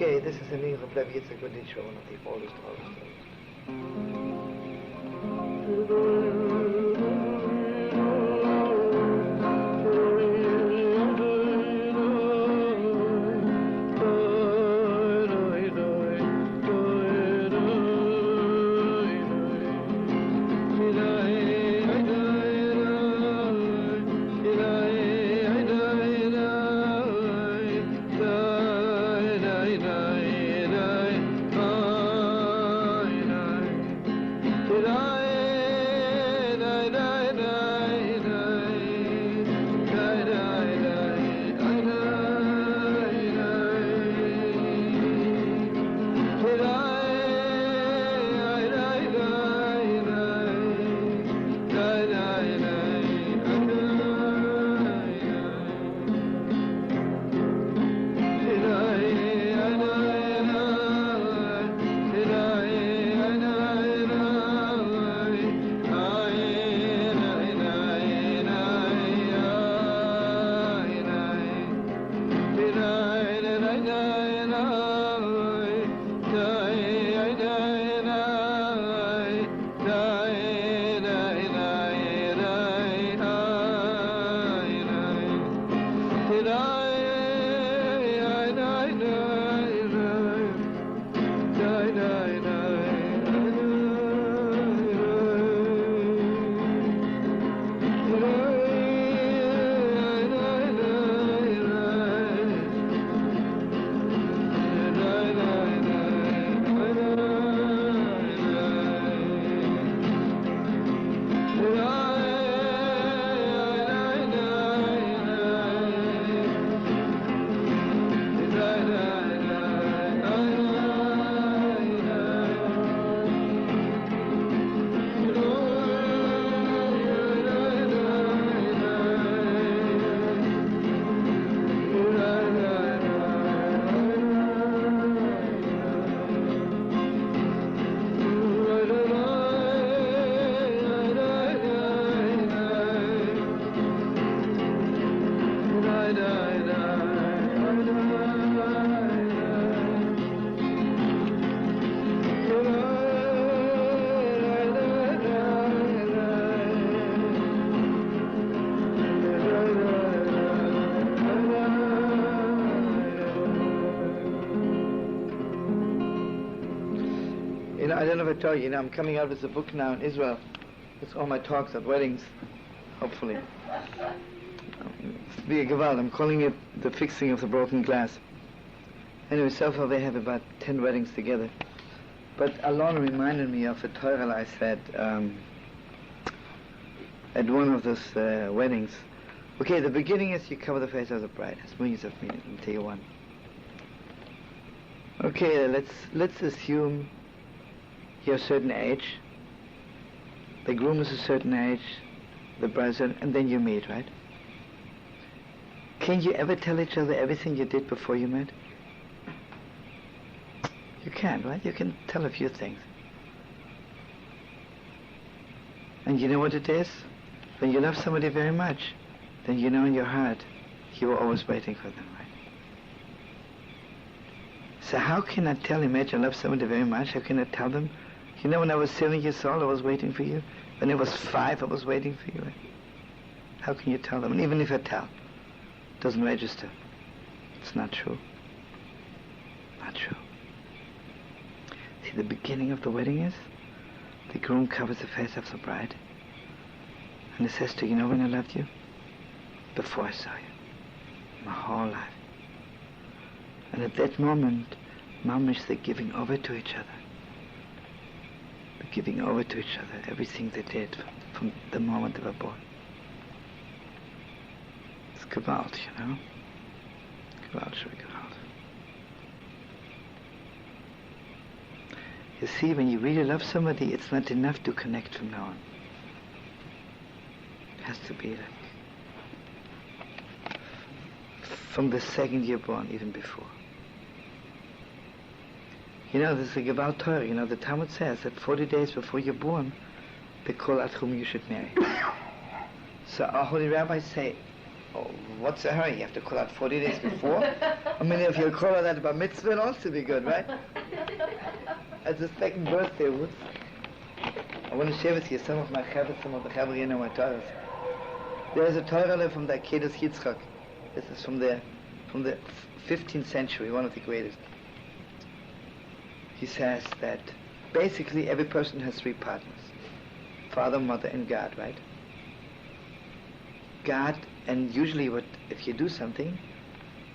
Okay, this is the meaning of Levi Yitzchack, berditchev, one of the oldest stories. I don't know if I told you, I'm coming out with a book now in Israel. It's all my talks at weddings, hopefully. It's be a gewalt. I'm calling it The Fixing of the Broken Glass. Anyway, so far they have about 10 weddings together. But Alon reminded me of a Torah I said at one of those weddings. Okay, the beginning is you cover the face of the bride. Has millions of meanings. Let me tell you one. Okay, let's assume you're a certain age, the groom is a certain age, the bride is and then you meet, right? Can you ever tell each other everything you did before you met? You can't, right? You can tell a few things. And you know what it is? When you love somebody very much, then you know in your heart you were always waiting for them, right? So how can I tell, imagine I love somebody very much, how can I tell them? You know, when I was 7 years old, I was waiting for you. When I was 5, I was waiting for you. Right? How can you tell them? And even if I tell, it doesn't register. It's not true. Not true. See, the beginning of the wedding is the groom covers the face of the bride. And he says to her, you know when I loved you? Before I saw you. My whole life. And at that moment, mamish, they're giving over to each other. They're giving over to each other everything they did from the moment they were born. It's gewalt, you know? Gewalt, should be gewalt. You see, when you really love somebody, it's not enough to connect from now on. It has to be like from the second you're born, even before. You know, there's a gewalt Torah. You know, the Talmud says that 40 days before you're born, they call out whom you should marry. So our holy rabbis say, Oh, what's the hurry? You have to call out 40 days before? I mean, if you call out that bar mitzvah, it'll also be good, right? As a second birthday, whoops. I want to share with you some of my chavos, some of the chavos, my Torahs. There is a Torah from the Aḳedat Yitzchack. This is from the 15th century, one of the greatest. He says that basically every person has three partners. Father, mother, and God, right? God, and usually if you do something,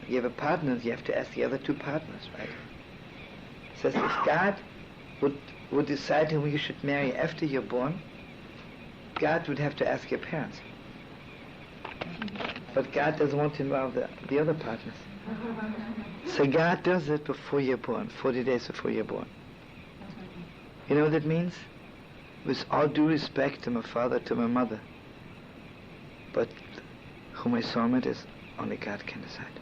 you have a partner, you have to ask the other two partners, right? It says if God would decide whom you should marry after you're born, God would have to ask your parents. But God doesn't want to involve the other partners. So God does it before you're born, 40 days before you're born. You know what that means? With all due respect to my father, to my mother, but who my soulmate is, only God can decide.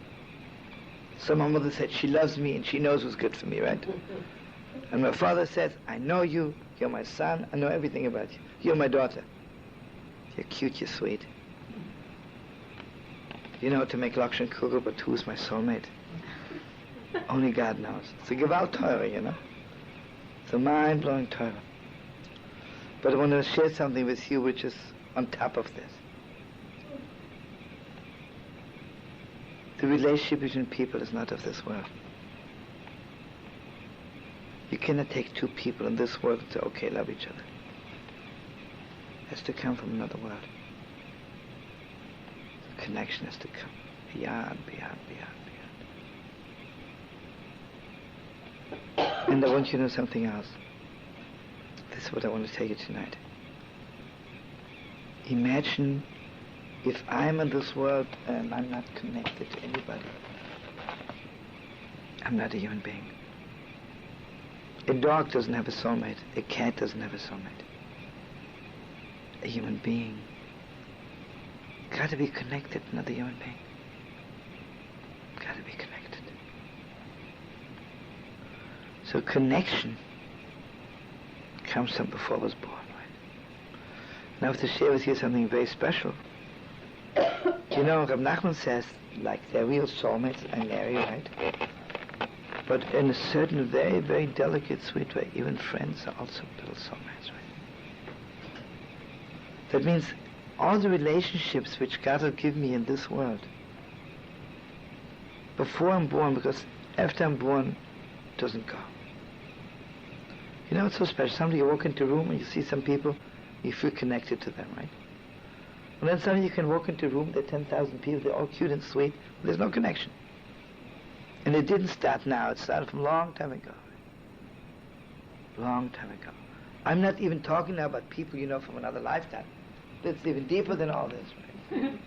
So my mother said, she loves me and she knows what's good for me, right? And my father says, I know you, you're my son, I know everything about you. You're my daughter. You're cute, you're sweet. You know to make Lakshan Kugel, but who's my soulmate? Only God knows. It's a Gewalt Torah, you know? It's a mind-blowing Torah. But I want to share something with you which is on top of this. The relationship between people is not of this world. You cannot take two people in this world and say, okay, love each other. It has to come from another world. The connection has to come beyond. And I want you to know something else. This is what I want to tell you tonight. Imagine if I'm in this world and I'm not connected to anybody. I'm not a human being. A dog doesn't have a soulmate. A cat doesn't have a soulmate. A human being got to be connected to another human being. Got to be connected. So connection comes from before I was born, right? Now I have to share with you something very special. You know, Reb Nachman says, like they're real soulmates, I marry, right? But in a certain very, very delicate, sweet way, even friends are also little soulmates, right? That means all the relationships which God will give me in this world, before I'm born, because after I'm born, it doesn't go. You know, it's so special. Sometimes you walk into a room and you see some people, you feel connected to them, right? And then suddenly you can walk into a room, there are 10,000 people, they're all cute and sweet, but there's no connection. And it didn't start now, it started from a long time ago. Long time ago. I'm not even talking now about people you know from another lifetime. That's even deeper than all this, right?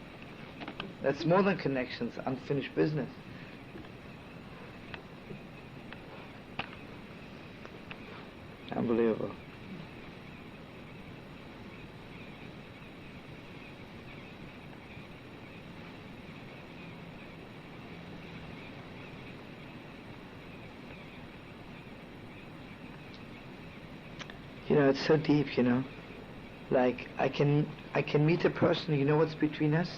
That's more than connections, unfinished business. Unbelievable. You know, it's so deep, you know. Like, I can meet a person, you know what's between us?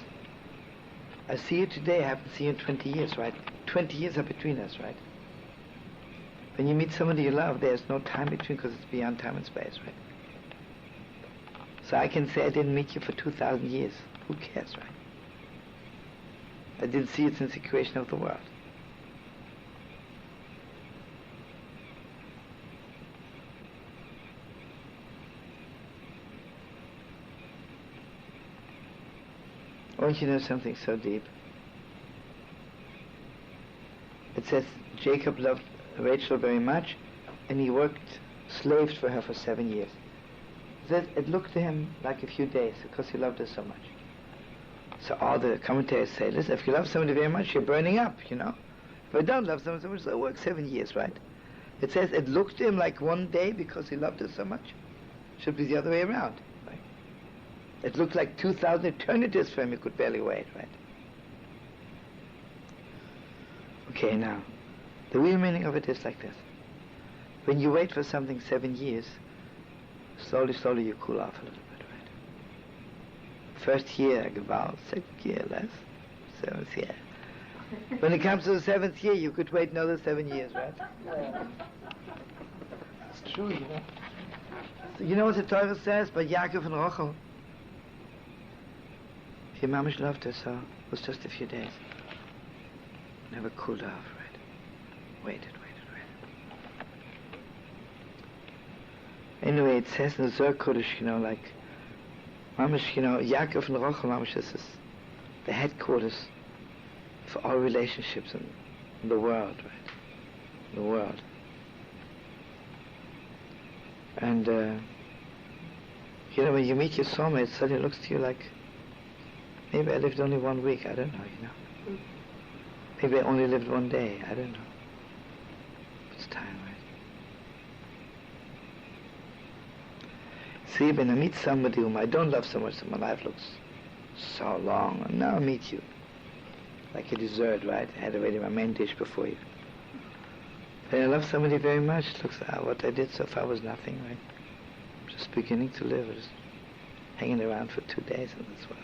I see you today, I haven't seen you in 20 years, right? 20 years are between us, right? When you meet somebody you love, there's no time between because it's beyond time and space, right? So I can say I didn't meet you for 2,000 years. Who cares, right? I didn't see you since the creation of the world. I want you to know something so deep. It says Jacob loved Rachel very much, and he slaved for her for 7 years. It looked to him like a few days because he loved her so much. So all the commentators say, listen, if you love somebody very much, you're burning up, you know. If I don't love someone so much, it'll work 7 years, right? It says it looked to him like one day because he loved her so much. Should be the other way around, right? It looked like 2,000 eternities for him, he could barely wait, right? Okay, now, the real meaning of it is like this. When you wait for something 7 years, slowly you cool off a little bit, right? First year, Gewalt, second year, less. 7th year. When it comes to the 7th year, you could wait another 7 years, right? It's true, you know. So you know what the Torah says by Yaakov and Rachel? If your mamish loved her so, it was just a few days. Never cooled off, right? Waited. Anyway, it says in the Zohar Kodesh, you know, like, mamish, you know, Yaakov and Rachel, mamish, this is the headquarters for all relationships in the world, right? The world. And, you know, when you meet your soulmate, it suddenly looks to you like, maybe I lived only 1 week, I don't know, you know. Maybe I only lived 1 day, I don't know. It's time, right? See, when I meet somebody whom I don't love so much, that my life looks so long, and now I meet you. Like a dessert, right? I had already my main dish before you. When I love somebody very much, it looks, what I did so far was nothing, right? Just beginning to live, just hanging around for 2 days, and that's what.